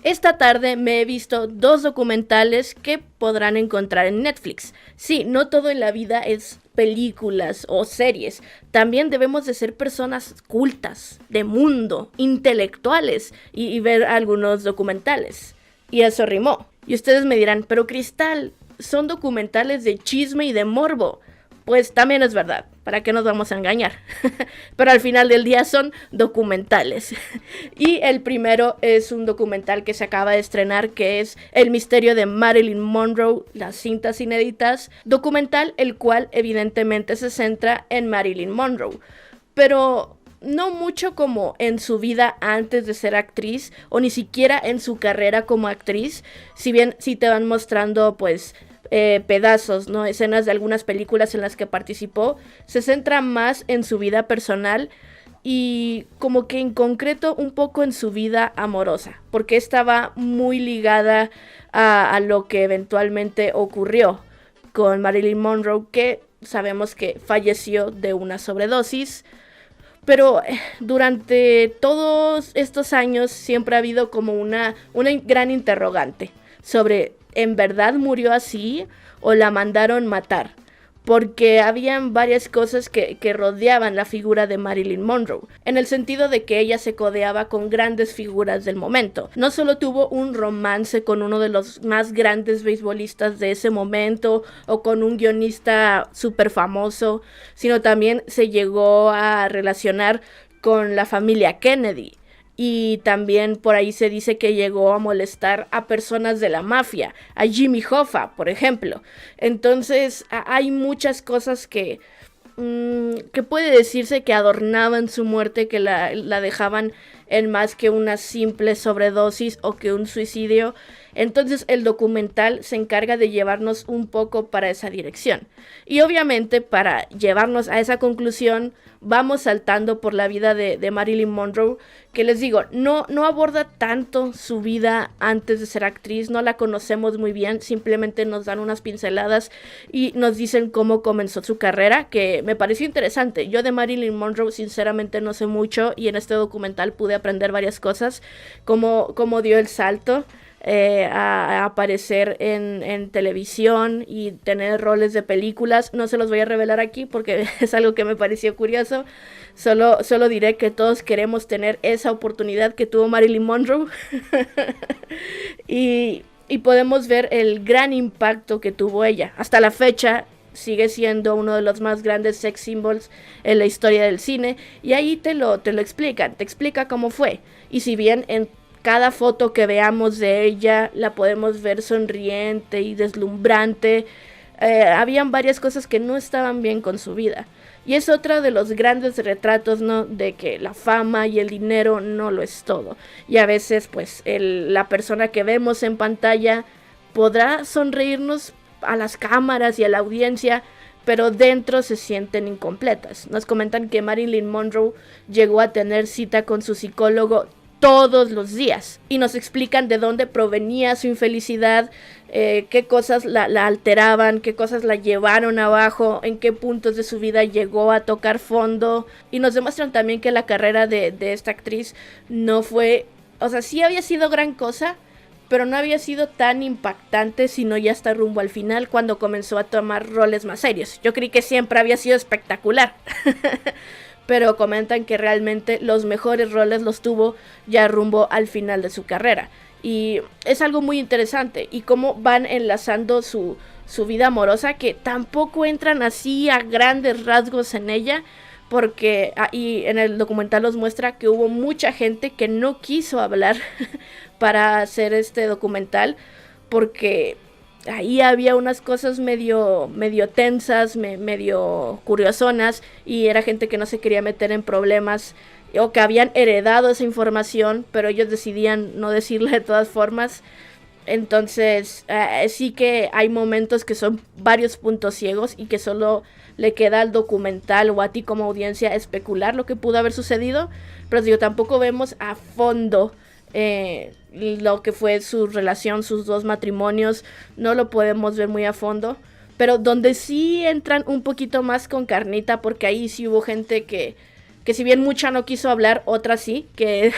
Esta tarde me he visto 2 documentales que podrán encontrar en Netflix. Sí, no todo en la vida es películas o series. También debemos de ser personas cultas, de mundo, intelectuales y ver algunos documentales. Y eso rimó. Y ustedes me dirán, pero Cristal, son documentales de chisme y de morbo. Pues también es verdad, ¿para qué nos vamos a engañar? Pero al final del día son documentales. Y el primero es un documental que se acaba de estrenar, que es El misterio de Marilyn Monroe, las cintas inéditas. Documental el cual evidentemente se centra en Marilyn Monroe. Pero no mucho como en su vida antes de ser actriz, o ni siquiera en su carrera como actriz. Si bien sí te van mostrando pues pedazos, ¿no? Escenas de algunas películas en las que participó, se centra más en su vida personal y como que en concreto un poco en su vida amorosa, porque estaba muy ligada a lo que eventualmente ocurrió con Marilyn Monroe, que sabemos que falleció de una sobredosis. Pero durante todos estos años siempre ha habido como una gran interrogante sobre ¿en verdad murió así o la mandaron matar? Porque habían varias cosas que rodeaban la figura de Marilyn Monroe, en el sentido de que ella se codeaba con grandes figuras del momento. No solo tuvo un romance con uno de los más grandes beisbolistas de ese momento o con un guionista súper famoso, sino también se llegó a relacionar con la familia Kennedy. Y también por ahí se dice que llegó a molestar a personas de la mafia, a Jimmy Hoffa, por ejemplo. Entonces hay muchas cosas que puede decirse que adornaban su muerte, que la dejaban en más que una simple sobredosis o que un suicidio. Entonces el documental se encarga de llevarnos un poco para esa dirección. Y obviamente para llevarnos a esa conclusión vamos saltando por la vida de Marilyn Monroe, que les digo, no aborda tanto su vida antes de ser actriz, no la conocemos muy bien, simplemente nos dan unas pinceladas y nos dicen cómo comenzó su carrera, que me pareció interesante. Yo de Marilyn Monroe sinceramente no sé mucho y en este documental pude aprender varias cosas, cómo dio el salto. A aparecer en televisión y tener roles de películas. No se los voy a revelar aquí porque es algo que me pareció curioso. Solo diré que todos queremos tener esa oportunidad que tuvo Marilyn Monroe. y podemos ver el gran impacto que tuvo ella. Hasta la fecha sigue siendo uno de los más grandes sex symbols en la historia del cine. Y ahí te lo explican. Te explica cómo fue. Y si bien en cada foto que veamos de ella la podemos ver sonriente y deslumbrante, habían varias cosas que no estaban bien con su vida. Y es otro de los grandes retratos, ¿no? De que la fama y el dinero no lo es todo. Y a veces, pues, la persona que vemos en pantalla podrá sonreírnos a las cámaras y a la audiencia, pero dentro se sienten incompletas. Nos comentan que Marilyn Monroe llegó a tener cita con su psicólogo todos los días y nos explican de dónde provenía su infelicidad, qué cosas la alteraban, qué cosas la llevaron abajo, en qué puntos de su vida llegó a tocar fondo, y nos demuestran también que la carrera de esta actriz no fue, o sea, sí había sido gran cosa, pero no había sido tan impactante, sino ya hasta rumbo al final, cuando comenzó a tomar roles más serios. Yo creí que siempre había sido espectacular. Pero comentan que realmente los mejores roles los tuvo ya rumbo al final de su carrera. Y es algo muy interesante. Y cómo van enlazando su vida amorosa, que tampoco entran así a grandes rasgos en ella, porque ahí en el documental nos muestra que hubo mucha gente que no quiso hablar para hacer este documental, porque ahí había unas cosas medio tensas, medio curiosonas, y era gente que no se quería meter en problemas o que habían heredado esa información, pero ellos decidían no decirle de todas formas. Entonces sí que hay momentos que son varios puntos ciegos y que solo le queda al documental o a ti como audiencia especular lo que pudo haber sucedido, pero digo, tampoco vemos a fondo lo que fue su relación, sus 2 matrimonios, no lo podemos ver muy a fondo, pero donde sí entran un poquito más con carnita, porque ahí sí hubo gente que que si bien mucha no quiso hablar, otra sí, que,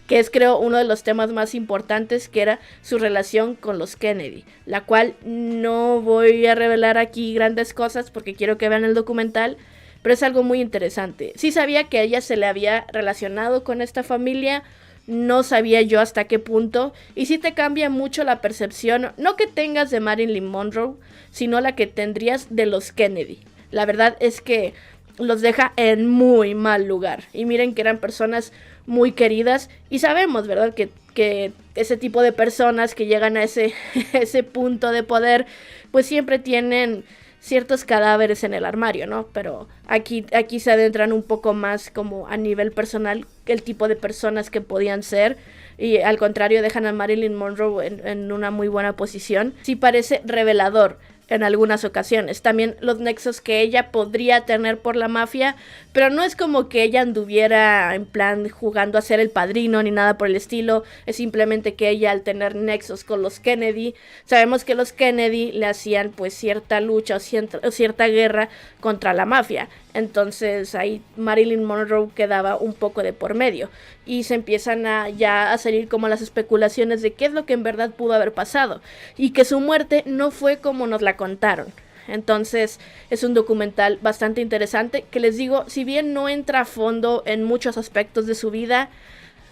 que es creo uno de los temas más importantes, que era su relación con los Kennedy, la cual no voy a revelar aquí grandes cosas porque quiero que vean el documental, pero es algo muy interesante. Sí sabía que a ella se le había relacionado con esta familia, no sabía yo hasta qué punto, y sí te cambia mucho la percepción, no que tengas de Marilyn Monroe, sino la que tendrías de los Kennedy. La verdad es que los deja en muy mal lugar. Y miren que eran personas muy queridas. Y sabemos, ¿verdad? Que ese tipo de personas que llegan a ese punto de poder, pues siempre tienen ciertos cadáveres en el armario, ¿no? Pero aquí se adentran un poco más como a nivel personal el tipo de personas que podían ser. Y al contrario dejan a Marilyn Monroe en una muy buena posición. Sí parece revelador en algunas ocasiones. También los nexos que ella podría tener por la mafia, pero no es como que ella anduviera en plan jugando a ser el padrino ni nada por el estilo, es simplemente que ella al tener nexos con los Kennedy, sabemos que los Kennedy le hacían pues cierta lucha o cierta guerra contra la mafia. Entonces ahí Marilyn Monroe quedaba un poco de por medio y se empiezan ya a salir como las especulaciones de qué es lo que en verdad pudo haber pasado y que su muerte no fue como nos la contaron. Entonces es un documental bastante interesante que les digo, si bien no entra a fondo en muchos aspectos de su vida,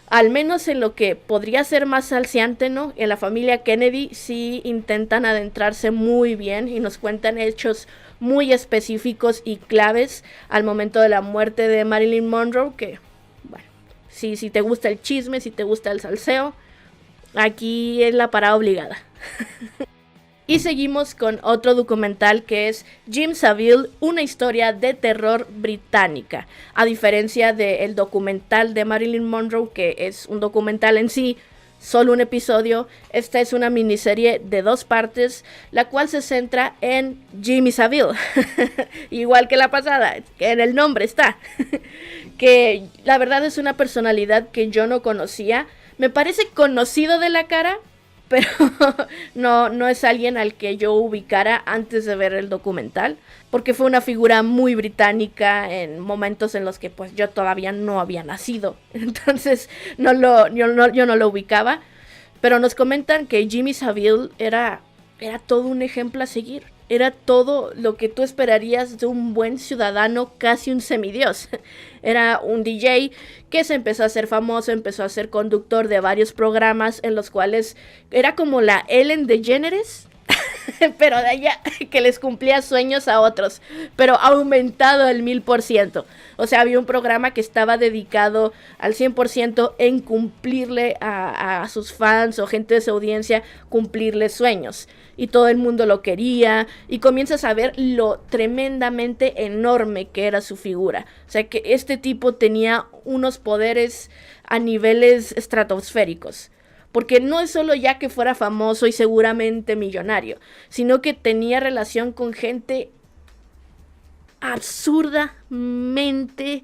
al menos en lo que podría ser más salciante, ¿no? En la familia Kennedy sí intentan adentrarse muy bien y nos cuentan hechos muy específicos y claves al momento de la muerte de Marilyn Monroe, que, bueno, si te gusta el chisme, si te gusta el salseo, aquí es la parada obligada. Y seguimos con otro documental que es Jim Savile, una historia de terror británica. A diferencia del documental de Marilyn Monroe, que es un documental en sí, solo un episodio, esta es una miniserie de 2 partes, la cual se centra en Jimmy Savile. Igual que la pasada, que en el nombre está. Que la verdad es una personalidad que yo no conocía. Me parece conocido de la cara, pero no es alguien al que yo ubicara antes de ver el documental, porque fue una figura muy británica en momentos en los que pues yo todavía no había nacido, entonces yo no lo ubicaba, pero nos comentan que Jimmy Savile era todo un ejemplo a seguir. Era todo lo que tú esperarías de un buen ciudadano, casi un semidios. Era un DJ que se empezó a hacer famoso, empezó a ser conductor de varios programas en los cuales era como la Ellen DeGeneres, pero de allá, que les cumplía sueños a otros, pero aumentado al 1000%. O sea, había un programa que estaba dedicado al 100% en cumplirle a sus fans o gente de su audiencia, cumplirles sueños. Y todo el mundo lo quería, y comienzas a ver lo tremendamente enorme que era su figura. O sea, que este tipo tenía unos poderes a niveles estratosféricos. Porque no es solo ya que fuera famoso y seguramente millonario, sino que tenía relación con gente absurdamente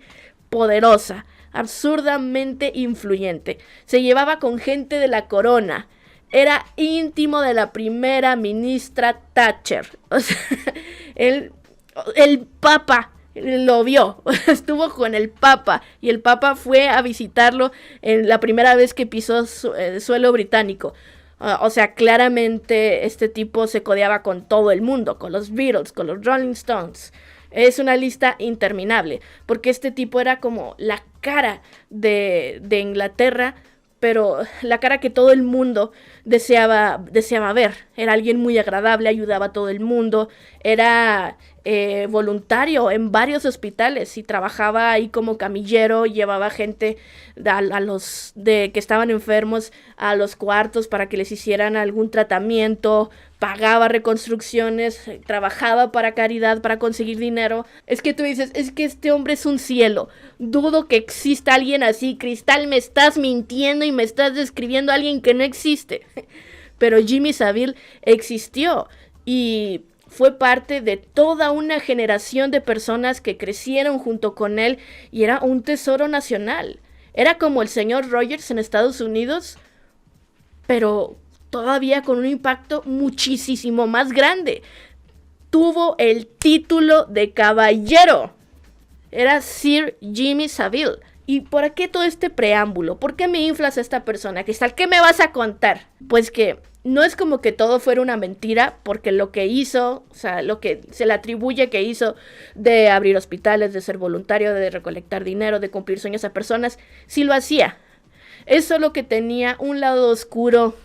poderosa, absurdamente influyente. Se llevaba con gente de la corona. Era íntimo de la primera ministra Thatcher. O sea, el Papa lo vio, estuvo con el Papa y el Papa fue a visitarlo en la primera vez que pisó suelo británico. O sea, claramente este tipo se codeaba con todo el mundo, con los Beatles, con los Rolling Stones. Es una lista interminable, porque este tipo era como la cara de Inglaterra, pero la cara que todo el mundo deseaba ver. Era alguien muy agradable, ayudaba a todo el mundo, era voluntario en varios hospitales y trabajaba ahí como camillero, llevaba gente a los que estaban enfermos a los cuartos para que les hicieran algún tratamiento, pagaba reconstrucciones, trabajaba para caridad, para conseguir dinero. Es que tú dices, es que este hombre es un cielo, dudo que exista alguien así. Cristal, me estás mintiendo y me estás describiendo a alguien que no existe. Pero Jimmy Savile existió y fue parte de toda una generación de personas que crecieron junto con él y era un tesoro nacional. Era como el señor Rogers en Estados Unidos, pero todavía con un impacto muchísimo más grande. Tuvo el título de caballero. era Sir Jimmy Savile. ¿Y por qué todo este preámbulo? ¿Por qué me inflas a esta persona, Cristal? ¿Qué me vas a contar? Pues que no es como que todo fuera una mentira, porque lo que hizo, o sea, lo que se le atribuye que hizo de abrir hospitales, de ser voluntario, de recolectar dinero, de cumplir sueños a personas, sí lo hacía. Es solo que tenía un lado oscuro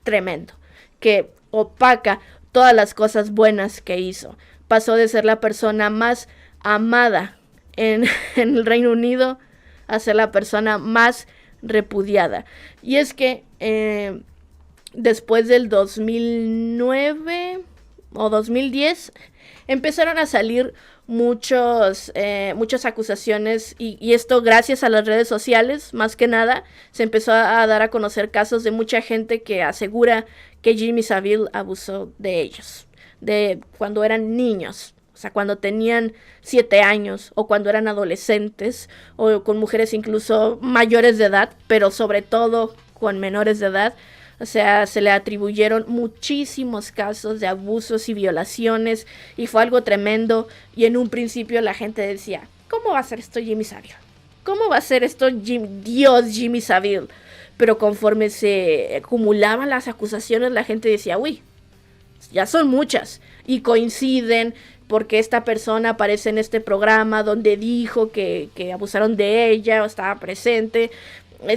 tremendo, que opaca todas las cosas buenas que hizo. Pasó de ser la persona más amada en el Reino Unido a ser la persona más repudiada. Y es que después del 2009 o 2010 empezaron a salir muchas acusaciones y esto gracias a las redes sociales, más que nada, se empezó a dar a conocer casos de mucha gente que asegura que Jimmy Savile abusó de ellos, de cuando eran niños. O sea, cuando tenían 7 años o cuando eran adolescentes o con mujeres incluso mayores de edad, pero sobre todo con menores de edad. O sea, se le atribuyeron muchísimos casos de abusos y violaciones y fue algo tremendo. Y en un principio la gente decía, ¿cómo va a ser esto Jimmy Savile? ¿Cómo va a ser esto Dios Jimmy Savile? Pero conforme se acumulaban las acusaciones, la gente decía, uy, ya son muchas y coinciden. Porque esta persona aparece en este programa donde dijo que abusaron de ella o estaba presente.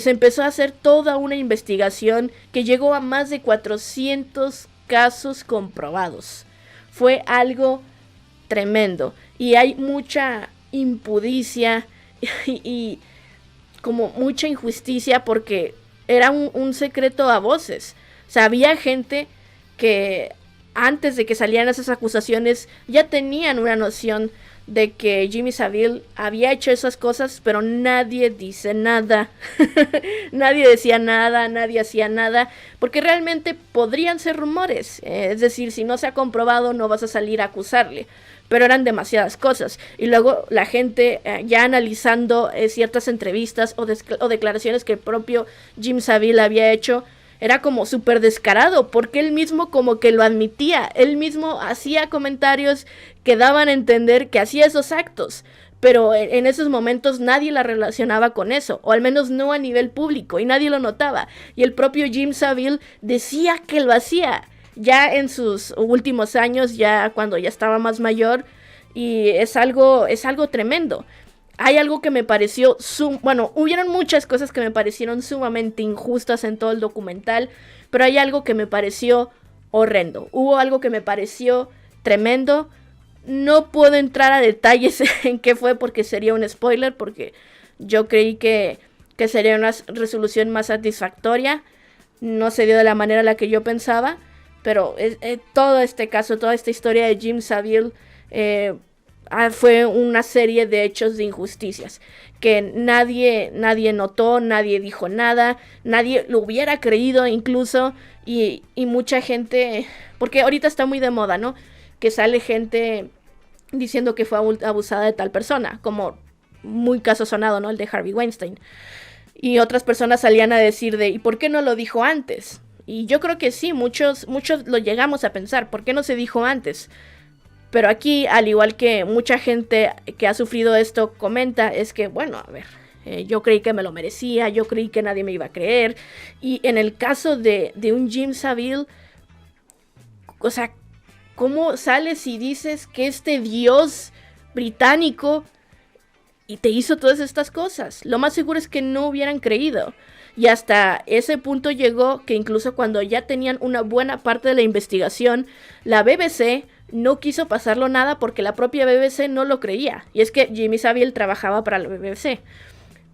Se empezó a hacer toda una investigación que llegó a más de 400 casos comprobados. Fue algo tremendo. Y hay mucha impudicia y como mucha injusticia porque era un secreto a voces. O sea, había gente que antes de que salieran esas acusaciones, ya tenían una noción de que Jimmy Savile había hecho esas cosas, pero nadie dice nada. Nadie decía nada, nadie hacía nada, porque realmente podrían ser rumores. Es decir, si no se ha comprobado, no vas a salir a acusarle. Pero eran demasiadas cosas. Y luego la gente, ya analizando ciertas entrevistas o declaraciones que el propio Jim Savile había hecho, era como súper descarado, porque él mismo como que lo admitía, él mismo hacía comentarios que daban a entender que hacía esos actos, pero en esos momentos nadie la relacionaba con eso, o al menos no a nivel público, y nadie lo notaba, y el propio Jim Savile decía que lo hacía, ya en sus últimos años, ya cuando ya estaba más mayor, y es algo tremendo. Hay algo que me pareció, hubieron muchas cosas que me parecieron sumamente injustas en todo el documental, pero hay algo que me pareció horrendo. Hubo algo que me pareció tremendo. No puedo entrar a detalles en qué fue porque sería un spoiler, porque yo creí que sería una resolución más satisfactoria. No se dio de la manera en la que yo pensaba, pero todo este caso, toda esta historia de Jim Savile fue una serie de hechos de injusticias que nadie notó, nadie dijo nada, nadie lo hubiera creído incluso y mucha gente, porque ahorita está muy de moda, ¿no? Que sale gente diciendo que fue abusada de tal persona, como muy caso sonado, ¿no? El de Harvey Weinstein. Y otras personas salían a decir ¿y por qué no lo dijo antes? Y yo creo que sí, muchos lo llegamos a pensar, ¿por qué no se dijo antes? Pero aquí, al igual que mucha gente que ha sufrido esto comenta, es que, bueno, a ver, yo creí que me lo merecía, yo creí que nadie me iba a creer. Y en el caso de un Jim Savile, o sea, ¿cómo sales y dices que este dios británico y te hizo todas estas cosas? Lo más seguro es que no hubieran creído. Y hasta ese punto llegó que incluso cuando ya tenían una buena parte de la investigación, la BBC no quiso pasarlo nada porque la propia BBC no lo creía. Y es que Jimmy Savile trabajaba para la BBC.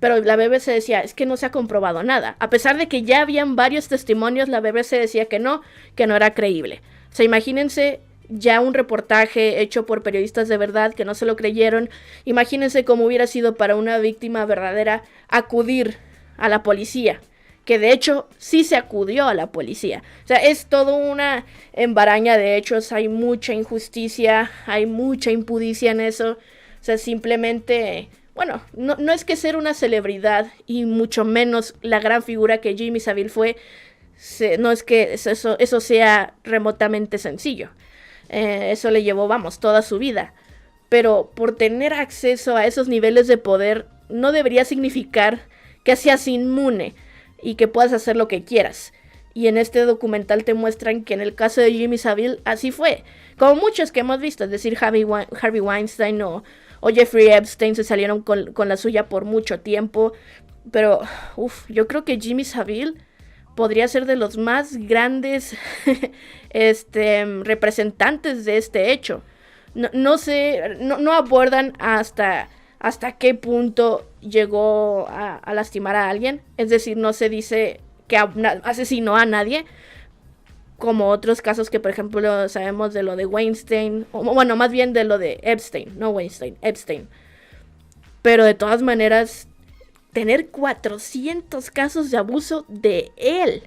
Pero la BBC decía, es que no se ha comprobado nada. A pesar de que ya habían varios testimonios, la BBC decía que no era creíble. O sea, imagínense ya un reportaje hecho por periodistas de verdad que no se lo creyeron. Imagínense cómo hubiera sido para una víctima verdadera acudir a la policía. Que de hecho sí se acudió a la policía. O sea, es todo una embaraña de hechos, hay mucha injusticia, hay mucha impudicia en eso. O sea, simplemente, bueno, no es que ser una celebridad y mucho menos la gran figura que Jimmy Savile fue, no es que eso sea remotamente sencillo. Eso le llevó, toda su vida. pero por tener acceso a esos niveles de poder no debería significar que seas inmune y que puedas hacer lo que quieras. Y en este documental te muestran que en el caso de Jimmy Savile así fue. Como muchos que hemos visto, es decir, Harvey Weinstein o Jeffrey Epstein se salieron con la suya por mucho tiempo. Pero, yo creo que Jimmy Savile podría ser de los más grandes representantes de este hecho. No sé, no abordan hasta qué punto llegó a lastimar a alguien. Es decir, no se dice que asesinó a nadie, como otros casos que por ejemplo sabemos de lo de Weinstein, o bueno, más bien de lo de Epstein, no Weinstein, Epstein. Pero de todas maneras, tener 400 casos de abuso de él,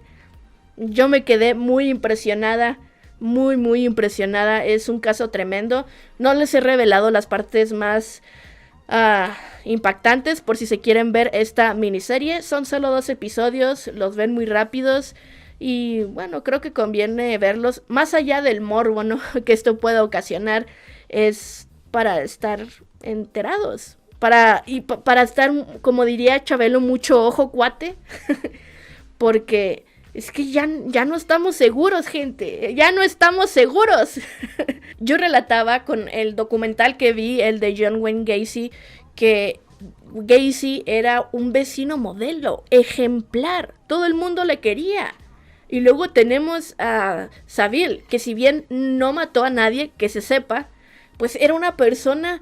yo me quedé muy impresionada, muy impresionada. Es un caso tremendo. No les he revelado las partes más impactantes por si se quieren ver esta miniserie. Son solo 2 episodios, los ven muy rápidos y bueno, creo que conviene verlos. Más allá del morbo, ¿no?, que esto pueda ocasionar, es para estar enterados, para estar, como diría Chabelo, mucho ojo cuate, porque es que ya no estamos seguros, gente. Ya no estamos seguros. Yo relataba con el documental que vi, el de John Wayne Gacy, que Gacy era un vecino modelo, ejemplar. Todo el mundo le quería. Y luego tenemos a Savile, que si bien no mató a nadie, que se sepa, pues era una persona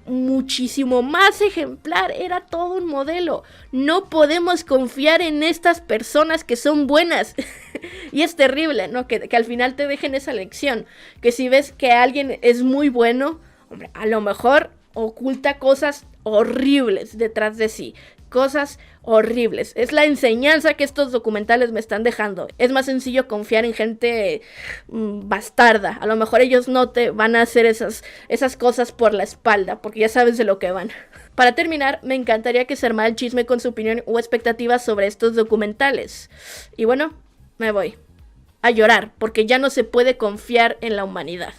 muchísimo más ejemplar, era todo un modelo. No podemos confiar en estas personas que son buenas. Y es terrible, ¿no? Que al final te dejen esa lección, que si ves que alguien es muy bueno, hombre, a lo mejor oculta cosas horribles detrás de sí, cosas horribles. Es la enseñanza que estos documentales me están dejando. Es más sencillo confiar en gente bastarda. A lo mejor ellos no te van a hacer esas cosas por la espalda, porque ya sabes de lo que van. Para terminar, me encantaría que se armara el chisme con su opinión o expectativas sobre estos documentales. Y bueno, me voy a llorar, porque ya no se puede confiar en la humanidad.